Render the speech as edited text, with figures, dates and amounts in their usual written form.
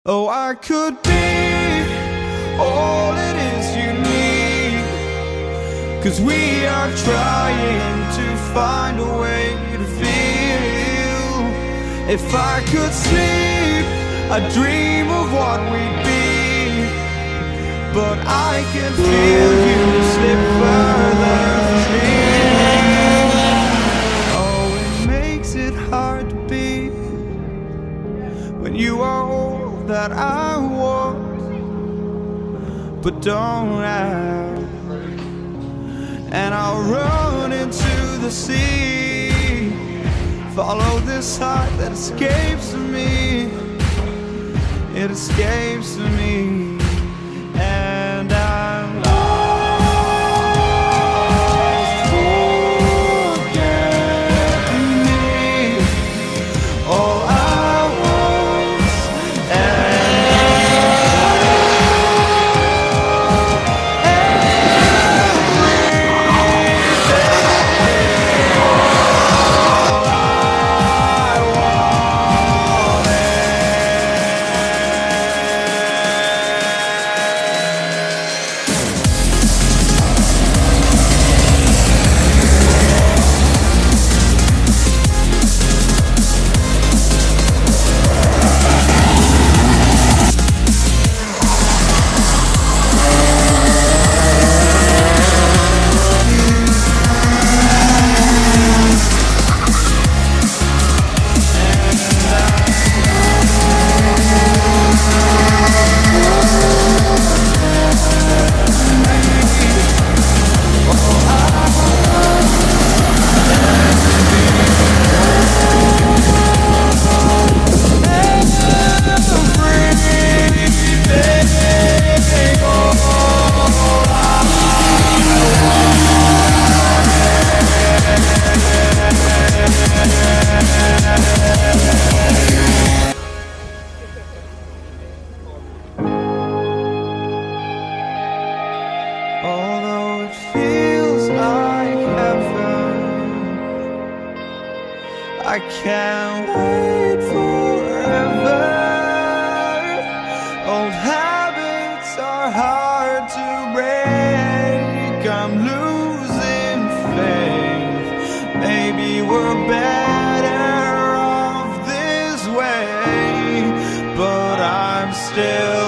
Oh, I could be all it is you need, 'cause we are trying to find a way to feel. If I could sleep, I'd dream of what we'd be, but I can feel you slip further from me. Oh, it makes it hard to be when you are all that I want, but don't have. And I'll run into the sea, follow this heart that escapes me. It escapes me, and I'm lost. Forget me, all I although it feels like heaven, I can't wait forever. Old habits are hard to break. I'm losing faith. Maybe we're better off this way, but I'm still